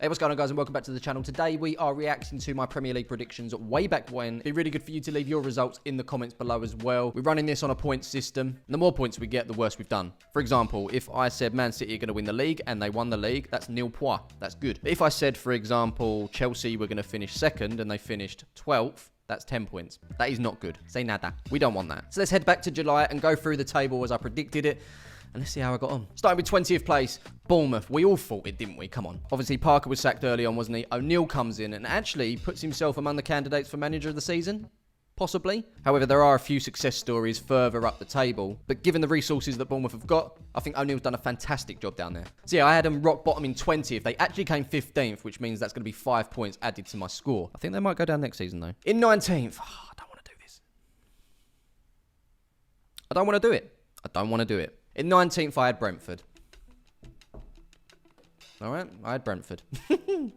Hey, what's going on, guys, and welcome back to the channel. Today we are reacting to my Premier League predictions way back when. It'd be really good for you to leave your results in the comments below as well. We're running this on a point system, and the more points we get, the worse we've done. For example, if I said Man City are going to win the league and they won the league, that's nil points. That's good. But if I said, for example, Chelsea were going to finish second and they finished 12th, that's 10 points. That is not good. Say nada. We don't want that. So let's head back to July and go through the table as I predicted it. And let's see how I got on. Starting with 20th place, Bournemouth. We all thought it, didn't we? Come on. Obviously, Parker was sacked early on, wasn't he? O'Neill comes in and actually puts himself among the candidates for manager of the season. Possibly. However, there are a few success stories further up the table. But given the resources that Bournemouth have got, I think O'Neill's done a fantastic job down there. So yeah, I had them rock bottom in 20th. They actually came 15th, which means that's going to be 5 points added to my score. I think they might go down next season, though. In 19th, I don't want to do this. I don't want to do it. I don't want to do it. In 19th, I had Brentford. All right, I had Brentford.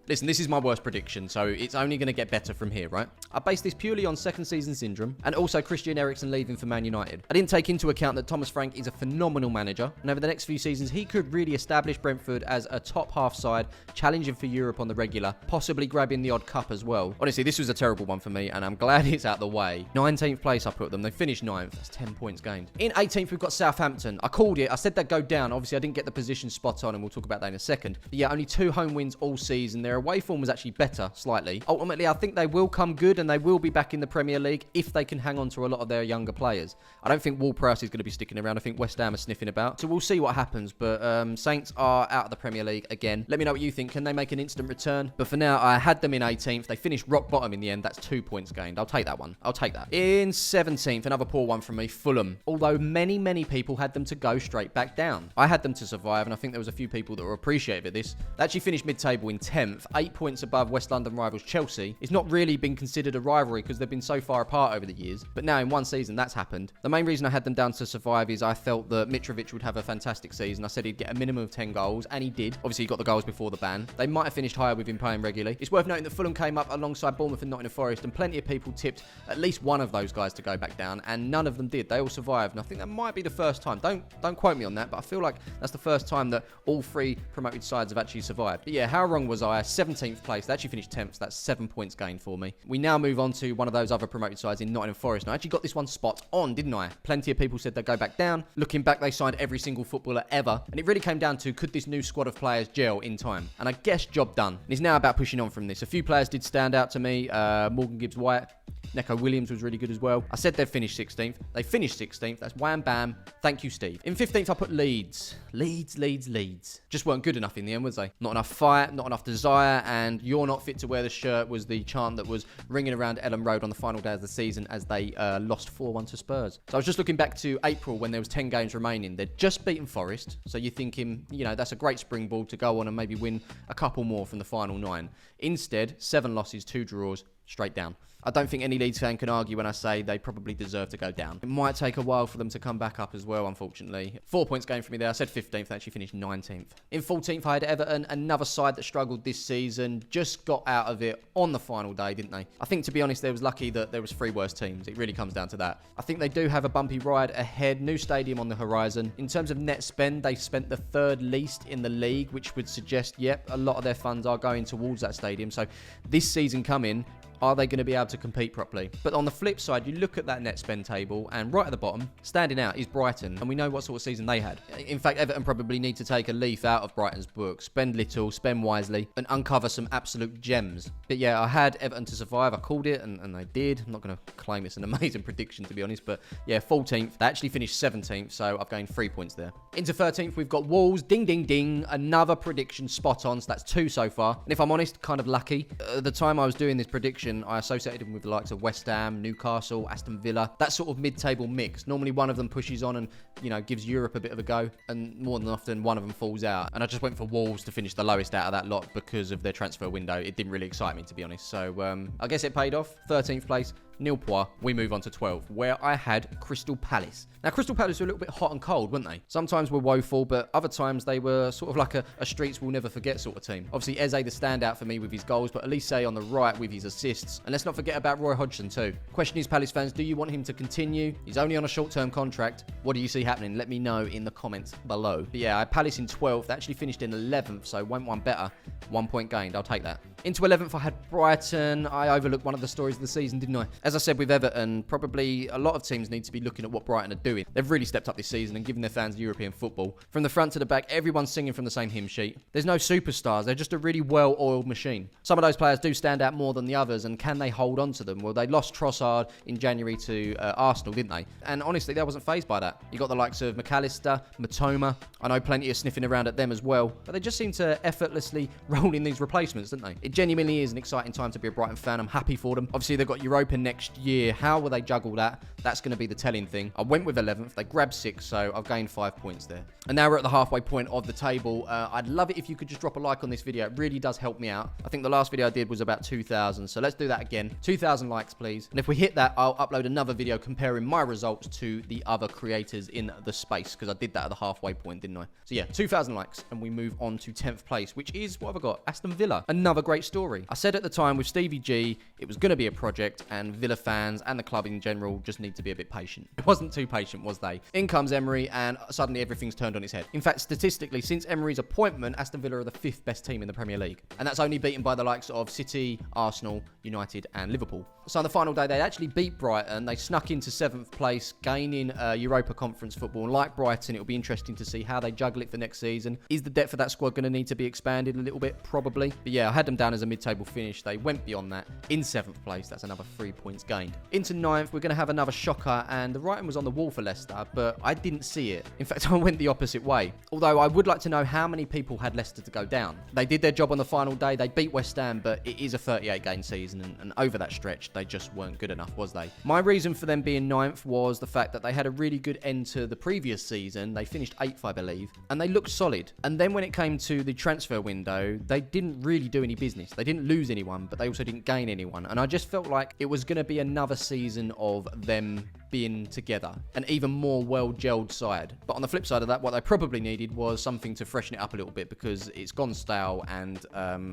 Listen, this is my worst prediction, so it's only going to get better from here, right? I based this purely on second season syndrome and also Christian Eriksen leaving for Man United. I didn't take into account that Thomas Frank is a phenomenal manager, and over the next few seasons, he could really establish Brentford as a top half side, challenging for Europe on the regular, possibly grabbing the odd cup as well. Honestly, this was a terrible one for me, and I'm glad it's out the way. 19th place, I put them. They finished 9th. That's 10 points gained. In 18th, we've got Southampton. I called it. I said they'd go down. Obviously, I didn't get the position spot on, and we'll talk about that in a second. But yeah, only 2 home wins all season. Their away form was actually better, slightly. Ultimately, I think they will come good, and they will be back in the Premier League if they can hang on to a lot of their younger players. I don't think Ward-Prowse is going to be sticking around. I think West Ham are sniffing about. So we'll see what happens. But Saints are out of the Premier League again. Let me know what you think. Can they make an instant return? But for now, I had them in 18th. They finished rock bottom in the end. That's 2 points gained. I'll take that one. I'll take that. In 17th, another poor one from me, Fulham. Although many people had them to go straight back down. I had them to survive, and I think there was a few people that were appreciative of this. They actually finished mid-table in 10th, 8 points above West London rivals Chelsea. It's not really been considered a rivalry because they've been so far apart over the years. But now in one season, that's happened. The main reason I had them down to survive is I felt that Mitrovic would have a fantastic season. I said he'd get a minimum of 10 goals, and he did. Obviously, he got the goals before the ban. They might have finished higher with him playing regularly. It's worth noting that Fulham came up alongside Bournemouth and Nottingham Forest, and plenty of people tipped at least one of those guys to go back down, and none of them did. They all survived, and I think that might be the first time. Don't quote me on that, but I feel like that's the first time that all 3 promoted sides have actually survived. But yeah, how wrong was I? 17th place. They actually finished 10th, so that's 7 points gained for me. We now move on to one of those other promoted sides in Nottingham Forest. And I actually got this one spot on, didn't I? Plenty of people said they'd go back down. Looking back, they signed every single footballer ever. And it really came down to, could this new squad of players gel in time? And I guess job done. And it's now about pushing on from this. A few players did stand out to me. Morgan Gibbs-White. Neco Williams was really good as well. I said they'd finish 16th. They finished 16th. That's wham bam. Thank you, Steve. In 15th, I put Leeds. Leeds. Just weren't good enough in the end, was they? Not enough fight, not enough desire, and you're not fit to wear the shirt was the chant that was ringing around Ellen Road on the final day of the season as they lost 4-1 to Spurs. So I was just looking back to April when there was 10 games remaining. They'd just beaten Forest. So you're thinking, you know, that's a great springboard to go on and maybe win a couple more from the final 9. Instead, 7 losses, 2 draws, straight down. I don't think any Leeds fan can argue when I say they probably deserve to go down. It might take a while for them to come back up as well, unfortunately. 4 points gained for me there. I said 15th, they actually finished 19th. In 14th, I had Everton, another side that struggled this season. Just got out of it on the final day, didn't they? I think, to be honest, they was lucky that there was 3 worse teams. It really comes down to that. I think they do have a bumpy ride ahead. New stadium on the horizon. In terms of net spend, they spent the 3rd least in the league, which would suggest, yep, a lot of their funds are going towards that stadium. So this season coming, are they going to be able to compete properly? But on the flip side, you look at that net spend table, and right at the bottom, standing out is Brighton. And we know what sort of season they had. In fact, Everton probably need to take a leaf out of Brighton's book. Spend little, spend wisely, and uncover some absolute gems. But yeah, I had Everton to survive. I called it, and they did. I'm not going to claim it's an amazing prediction, to be honest. But yeah, 14th. They actually finished 17th, so I've gained 3 points there. Into 13th, we've got Wolves. Ding, ding, ding. Another prediction spot on. So that's 2 so far. And if I'm honest, kind of lucky. At the time I was doing this prediction, I associated him with the likes of West Ham, Newcastle, Aston Villa, that sort of mid-table mix. Normally one of them pushes on and, you know, gives Europe a bit of a go, and more than often one of them falls out. And I just went for Wolves to finish the lowest out of that lot because of their transfer window. It didn't really excite me, to be honest. So I guess it paid off. 13th place, nil point, we move on to 12, where I had Crystal Palace. Now, Crystal Palace were a little bit hot and cold, weren't they? Sometimes were woeful, but other times they were sort of like a streets we'll never forget sort of team. Obviously, Eze the standout for me with his goals, but Elise on the right with his assists. And let's not forget about Roy Hodgson too. Question is, Palace fans, do you want him to continue? He's only on a short-term contract. What do you see happening? Let me know in the comments below. But yeah, I had Palace in 12th. They actually finished in 11th, so went one better. 1 point gained. I'll take that. Into 11th, I had Brighton. I overlooked one of the stories of the season, didn't I? As I said with Everton, probably a lot of teams need to be looking at what Brighton are doing. They've really stepped up this season and given their fans European football. From the front to the back, everyone's singing from the same hymn sheet. There's no superstars. They're just a really well-oiled machine. Some of those players do stand out more than the others, and can they hold on to them? Well, they lost Trossard in January to Arsenal, didn't they? And honestly, they wasn't fazed by that. You got the likes of McAllister, Matoma. I know plenty are sniffing around at them as well, but they just seem to effortlessly roll in these replacements, don't they? It genuinely is an exciting time to be a Brighton fan. I'm happy for them. Obviously, they've got Europa next year. How will they juggle that? That's going to be the telling thing. I went with 11th. They grabbed 6, so I've gained 5 points there. And now we're at the halfway point of the table. I'd love it if you could just drop a like on this video. It really does help me out. I think the last video I did was about 2,000, so let's do that again. 2,000 likes, please. And if we hit that, I'll upload another video comparing my results to the other creators in the space, because I did that at the halfway point, didn't I? So yeah, 2,000 likes, and we move on to 10th place, which is, what have I got? Aston Villa. Another great story. I said at the time with Stevie G, it was going to be a project, and Villa fans and the club in general just need to be a bit patient. It wasn't too patient, was they? In comes Emery, and suddenly everything's turned on its head. In fact, statistically, since Emery's appointment, Aston Villa are the 5th best team in the Premier League. And that's only beaten by the likes of City, Arsenal, United, and Liverpool. So on the final day, they actually beat Brighton. They snuck into 7th place, gaining Europa Conference football. And like Brighton, it'll be interesting to see how they juggle it for next season. Is the depth of that squad going to need to be expanded a little bit? Probably. But yeah, I had them down as a mid-table finish. They went beyond that in 7th place. That's another 3 points gained. Into 9th, we're going to have another shocker. And the writing was on the wall for Leicester, but I didn't see it. In fact, I went the opposite way. Although I would like to know how many people had Leicester to go down. They did their job on the final day. They beat West Ham, but it is a 38-game season. And over that stretch, they just weren't good enough, was they? My reason for them being 9th was the fact that they had a really good end to the previous season. They finished 8th, I believe, and they looked solid. And then when it came to the transfer window, they didn't really do any business. They didn't lose anyone, but they also didn't gain anyone. And I just felt like it was going to be another season of them being together, an even more well-gelled side. But on the flip side of that, what they probably needed was something to freshen it up a little bit, because it's gone stale, and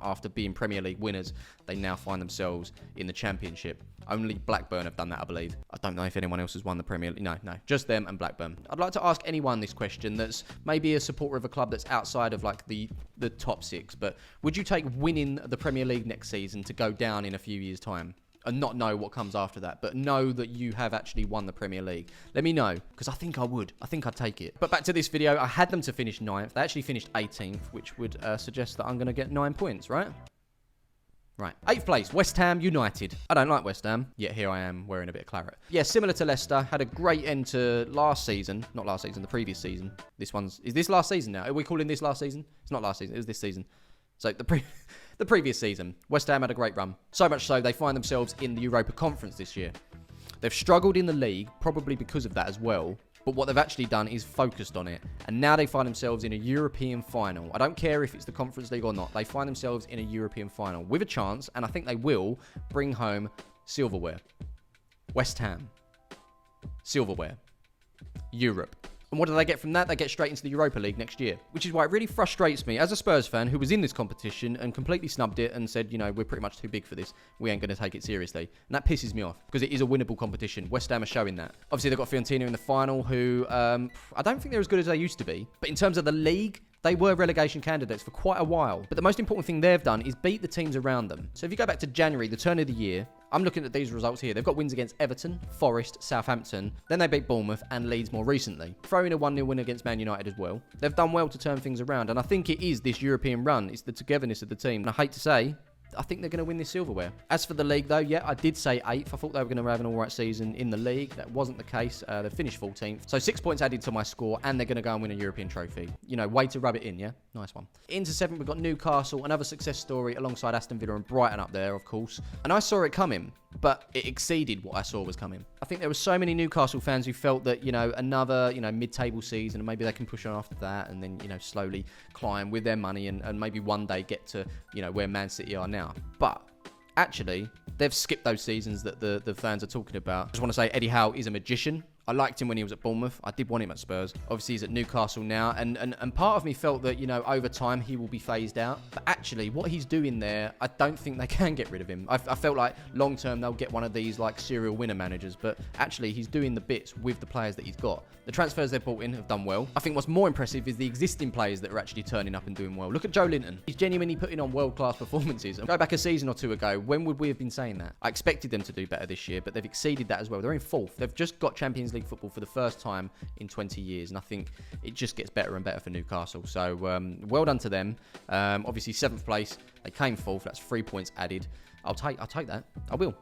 after being Premier League winners, they now find themselves in the Championship. Only Blackburn have done that, I believe. I don't know if anyone else has won the Premier League. No, just them and Blackburn. I'd like to ask anyone this question that's maybe a supporter of a club that's outside of like the top 6, but would you take winning the Premier League next season to go down in a few years' time? And not know what comes after that, but know that you have actually won the Premier League? Let me know, because I think I would. I think I'd take it. But back to this video, I had them to finish 9th. They actually finished 18th, which would suggest that I'm going to get 9 points, right? Right. 8th place, West Ham United. I don't like West Ham, yet here I am wearing a bit of claret. Yeah, similar to Leicester, had a great end to last season. Not last season, the previous season. Is this last season now? Are we calling this last season? It's not last season, it was this season. So the previous season, West Ham had a great run. So much so, they find themselves in the Europa Conference this year. They've struggled in the league, probably because of that as well. But what they've actually done is focused on it. And now they find themselves in a European final. I don't care if it's the Conference League or not. They find themselves in a European final with a chance, and I think they will, bring home silverware. West Ham. Silverware. Europe. And what do they get from that? They get straight into the Europa League next year, which is why it really frustrates me as a Spurs fan who was in this competition and completely snubbed it and said, you know, we're pretty much too big for this. We ain't going to take it seriously. And that pisses me off, because it is a winnable competition. West Ham are showing that. Obviously, they've got Fiorentina in the final, who I don't think they're as good as they used to be. But in terms of the league, they were relegation candidates for quite a while. But the most important thing they've done is beat the teams around them. So if you go back to January, the turn of the year, I'm looking at these results here. They've got wins against Everton, Forest, Southampton. Then they beat Bournemouth and Leeds more recently. Throw in a 1-0 win against Man United as well. They've done well to turn things around. And I think it is this European run. It's the togetherness of the team. And I hate to say, I think they're going to win this silverware. As for the league, though, yeah, I did say 8th. I thought they were going to have an all right season in the league. That wasn't the case. They finished 14th. So 6 points added to my score, and they're going to go and win a European trophy. You know, way to rub it in, yeah? Nice one. Into 7th, we've got Newcastle, another success story alongside Aston Villa and Brighton up there, of course. And I saw it coming, but it exceeded what I saw was coming. I think there were so many Newcastle fans who felt that, you know, another, you know, mid-table season, and maybe they can push on after that, and then, you know, slowly climb with their money and maybe one day get to, you know, where Man City are now. But actually, they've skipped those seasons that the fans are talking about. I just want to say Eddie Howe is a magician. I liked him when he was at Bournemouth. I did want him at Spurs. Obviously, he's at Newcastle now. And part of me felt that, over time, he will be phased out. But actually, what he's doing there, I don't think they can get rid of him. I felt like long-term, they'll get one of these, serial winner managers. But actually, he's doing the bits with the players that he's got. The transfers they've brought in have done well. I think what's more impressive is the existing players that are actually turning up and doing well. Look at Joe Linton. He's genuinely putting on world-class performances. And go back a season or two ago, when would we have been saying that? I expected them to do better this year, but they've exceeded that as well. They're in 4th. They've just got Champions League football for the first time in 20 years, and I think it just gets better and better for Newcastle. So well done to them. Obviously 7th place, they came 4th. That's 3 points added. I'll take that.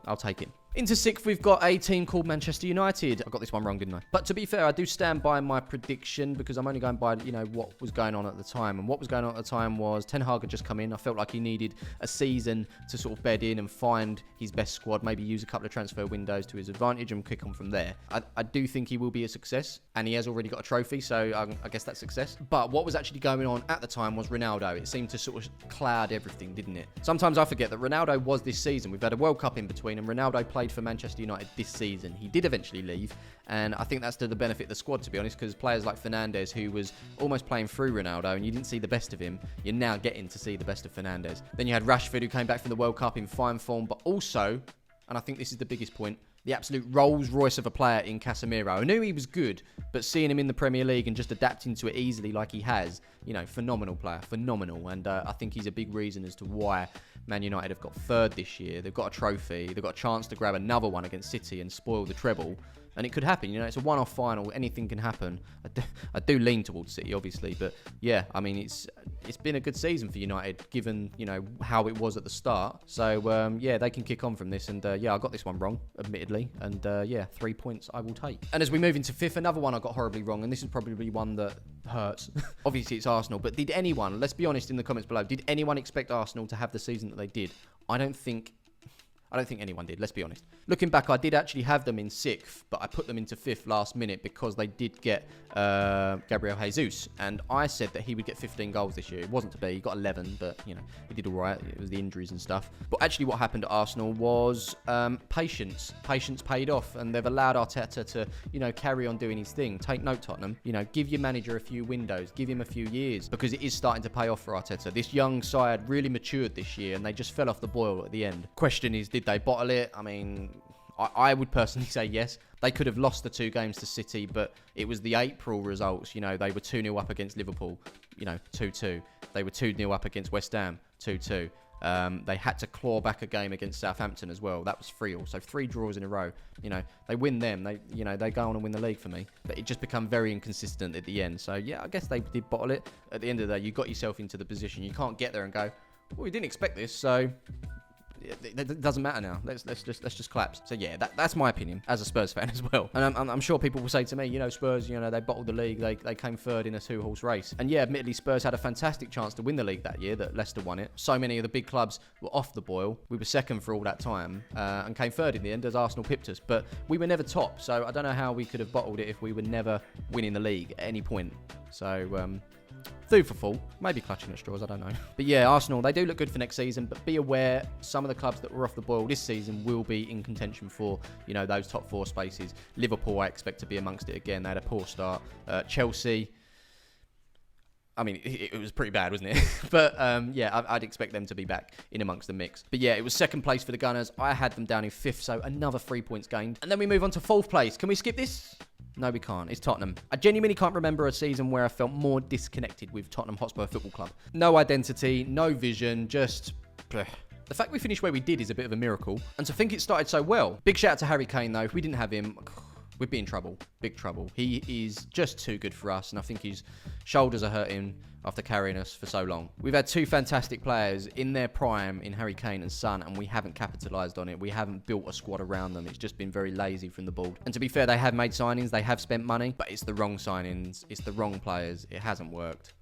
I'll take it. Into 6th, we've got a team called Manchester United. I got this one wrong, didn't I? But to be fair, I do stand by my prediction because I'm only going by, what was going on at the time. And what was going on at the time was Ten Hag had just come in. I felt like he needed a season to sort of bed in and find his best squad, maybe use a couple of transfer windows to his advantage and kick on from there. I do think he will be a success, and he has already got a trophy, so I guess that's success. But what was actually going on at the time was Ronaldo. It seemed to sort of cloud everything, didn't it? Sometimes I forget that Ronaldo was this season. We've had a World Cup in between, and Ronaldo played for Manchester United this season. He did eventually leave, and I think that's to the benefit of the squad, to be honest, because players like Fernandes, who was almost playing through Ronaldo, and you didn't see the best of him, you're now getting to see the best of Fernandes. Then you had Rashford, who came back from the World Cup in fine form, but also, and I think this is the biggest point, the absolute Rolls Royce of a player in Casemiro. I knew he was good, but seeing him in the Premier League and just adapting to it easily like he has, phenomenal player, phenomenal. And I think he's a big reason as to why Man United have got 3rd this year. They've got a trophy. They've got a chance to grab another one against City and spoil the treble. And it could happen, it's a one-off final. Anything can happen. I do lean towards City, obviously, but yeah, I mean, it's been a good season for United, given how it was at the start. So yeah, they can kick on from this, and yeah, I got this one wrong, admittedly, and yeah, 3 points I will take. And as we move into 5th, another one I got horribly wrong, and this is probably one that hurts. Obviously, it's Arsenal, but did anyone? Let's be honest in the comments below. Did anyone expect Arsenal to have the season that they did? I don't think anyone did, let's be honest. Looking back, I did actually have them in 6th, but I put them into 5th last minute because they did get Gabriel Jesus, and I said that he would get 15 goals this year. It wasn't to be. He got 11, but, he did all right. It was the injuries and stuff. But actually what happened at Arsenal was patience. Patience paid off, and they've allowed Arteta to, carry on doing his thing. Take note, Tottenham. Give your manager a few windows. Give him a few years, because it is starting to pay off for Arteta. This young side really matured this year, and they just fell off the boil at the end. Question is, did they bottle it? I mean, I would personally say yes. They could have lost the 2 games to City, but it was the April results. They were 2-0 up against Liverpool, 2-2. They were 2-0 up against West Ham, 2-2. They had to claw back a game against Southampton as well. That was 3-3. So 3 draws in a row. They win them. They go on and win the league for me. But it just become very inconsistent at the end. So yeah, I guess they did bottle it. At the end of the day, you got yourself into the position. You can't get there and go, well, we didn't expect this, so it doesn't matter now. Let's just collapse. So yeah, that's my opinion as a Spurs fan as well. And I'm sure people will say to me, Spurs, they bottled the league. They came 3rd in a 2-horse race. And yeah, admittedly, Spurs had a fantastic chance to win the league that year. That Leicester won it. So many of the big clubs were off the boil. We were 2nd for all that time and came 3rd in the end as Arsenal pipped us. But we were never top. So I don't know how we could have bottled it if we were never winning the league at any point. So food for thought, maybe clutching at straws, I don't know. But yeah, Arsenal, they do look good for next season, but be aware, some of the clubs that were off the boil this season will be in contention for, those top 4 spaces. Liverpool, I expect to be amongst it again. They had a poor start. Chelsea, I mean, it was pretty bad, wasn't it? But yeah, I'd expect them to be back in amongst the mix. But yeah, it was 2nd place for the Gunners. I had them down in 5th, so another 3 points gained. And then we move on to 4th place. Can we skip this? No, we can't. It's Tottenham. I genuinely can't remember a season where I felt more disconnected with Tottenham Hotspur Football Club. No identity, no vision, just bleh. The fact we finished where we did is a bit of a miracle. And to think it started so well. Big shout out to Harry Kane, though. If we didn't have him, we'd be in trouble. Big trouble. He is just too good for us, and I think his shoulders are hurting after carrying us for so long. We've had 2 fantastic players in their prime in Harry Kane and Son, and we haven't capitalised on it. We haven't built a squad around them. It's just been very lazy from the board. And to be fair, they have made signings, they have spent money, but it's the wrong signings, it's the wrong players. It hasn't worked.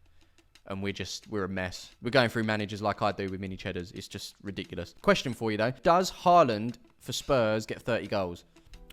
And we're a mess. We're going through managers like I do with mini cheddars. It's just ridiculous. Question for you though. Does Haaland for Spurs get 30 goals?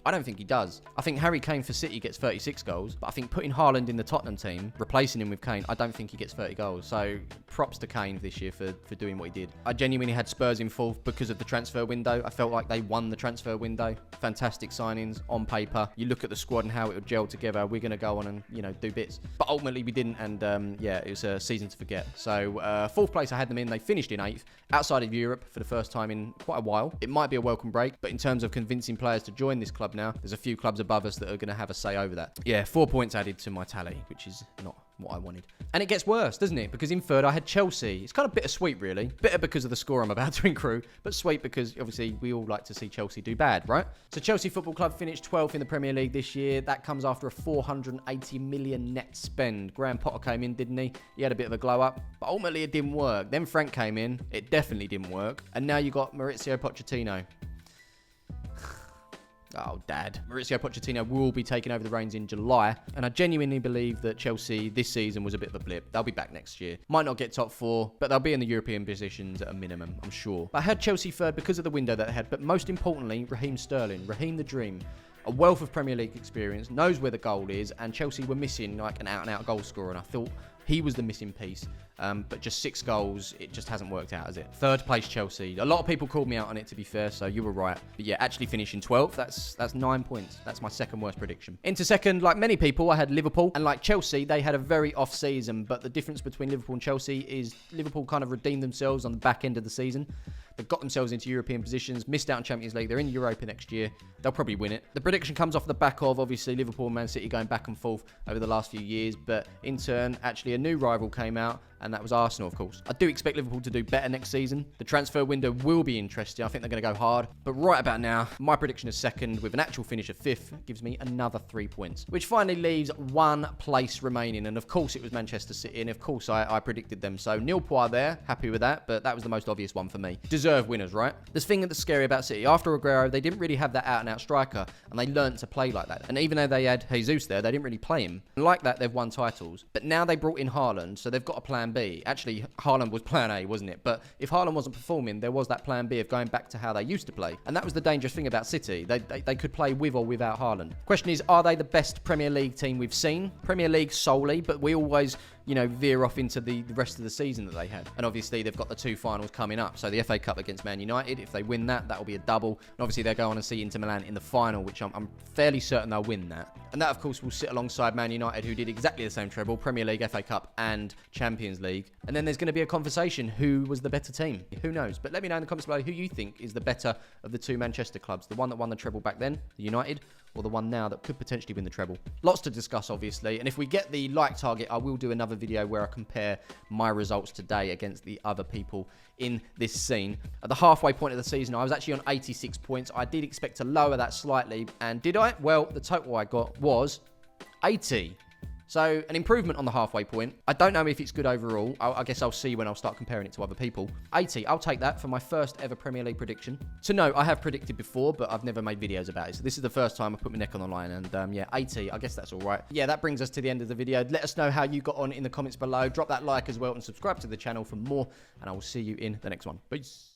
I don't think he does. I think Harry Kane for City gets 36 goals, but I think putting Haaland in the Tottenham team, replacing him with Kane, I don't think he gets 30 goals. So props to Kane this year for doing what he did. I genuinely had Spurs in fourth because of the transfer window. I felt like they won the transfer window. Fantastic signings on paper. You look at the squad and how it would gel together. We're going to go on and, do bits. But ultimately we didn't, and yeah, it was a season to forget. So fourth place I had them in. They finished in 8th, outside of Europe for the first time in quite a while. It might be a welcome break, but in terms of convincing players to join this club now, there's a few clubs above us that are going to have a say over that. Yeah, 4 points added to my tally, which is not what I wanted. And it gets worse, doesn't it? Because in third, I had Chelsea. It's kind of bittersweet, really. Bitter because of the score I'm about to accrue, but sweet because, obviously, we all like to see Chelsea do bad, right? So Chelsea Football Club finished 12th in the Premier League this year. That comes after a 480 million net spend. Graham Potter came in, didn't he? He had a bit of a glow up, but ultimately it didn't work. Then Frank came in. It definitely didn't work. And now you got Maurizio Pochettino. Oh, Dad. Maurizio Pochettino will be taking over the reins in July, and I genuinely believe that Chelsea this season was a bit of a blip. They'll be back next year. Might not get top 4, but they'll be in the European positions at a minimum, I'm sure. I had Chelsea third because of the window that they had, but most importantly, Raheem Sterling. Raheem the Dream. A wealth of Premier League experience, knows where the goal is, and Chelsea were missing like an out-and-out goal scorer, and I thought he was the missing piece. But just 6 goals, it just hasn't worked out, has it? Third place Chelsea. A lot of people called me out on it, to be fair, so you were right. But yeah, actually finishing 12th, that's 9 points. That's my second worst prediction. Into second, like many people, I had Liverpool. And like Chelsea, they had a very off season. But the difference between Liverpool and Chelsea is Liverpool kind of redeemed themselves on the back end of the season. They got themselves into European positions, missed out on Champions League. They're in Europa next year. They'll probably win it. The prediction comes off the back of, obviously, Liverpool and Man City going back and forth over the last few years. But in turn, actually, a new rival came out, and that was Arsenal, of course. I do expect Liverpool to do better next season. The transfer window will be interesting. I think they're going to go hard. But right about now, my prediction is second with an actual finish of 5th. Gives me another 3 points, which finally leaves 1 place remaining. And of course, it was Manchester City. And of course, I predicted them. So nil points there. Happy with that. But that was the most obvious one for me. Deserved winners, right? The thing that's scary about City, after Aguero, they didn't really have that out-and-out striker. And they learnt to play like that. And even though they had Jesus there, they didn't really play him. And like that, they've won titles. But now they brought in Haaland. So they've got a plan B. Actually, Haaland was plan A, wasn't it? But if Haaland wasn't performing, there was that plan B of going back to how they used to play. And that was the dangerous thing about City. They could play with or without Haaland. Question is, are they the best Premier League team we've seen? Premier League solely, but we always, veer off into the rest of the season that they had. And obviously, they've got the 2 finals coming up. So the FA Cup against Man United, if they win that, that'll be a double. And obviously, they'll go on and see Inter Milan in the final, which I'm fairly certain they'll win that. And that, of course, will sit alongside Man United, who did exactly the same treble, Premier League, FA Cup, and Champions League. And then there's going to be a conversation, who was the better team? Who knows? But let me know in the comments below who you think is the better of the 2 Manchester clubs. The one that won the treble back then, the United, or the one now that could potentially win the treble. Lots to discuss, obviously. And if we get the like target, I will do another video where I compare my results today against the other people in this scene. At the halfway point of the season, I was actually on 86 points. I did expect to lower that slightly. And did I? Well, the total I got was 80. So, an improvement on the halfway point. I don't know if it's good overall. I guess I'll see when I'll start comparing it to other people. 80, I'll take that for my first ever Premier League prediction. To note, I have predicted before, but I've never made videos about it. So, this is the first time I put my neck on the line. And yeah, 80, I guess that's all right. Yeah, that brings us to the end of the video. Let us know how you got on in the comments below. Drop that like as well and subscribe to the channel for more. And I will see you in the next one. Peace.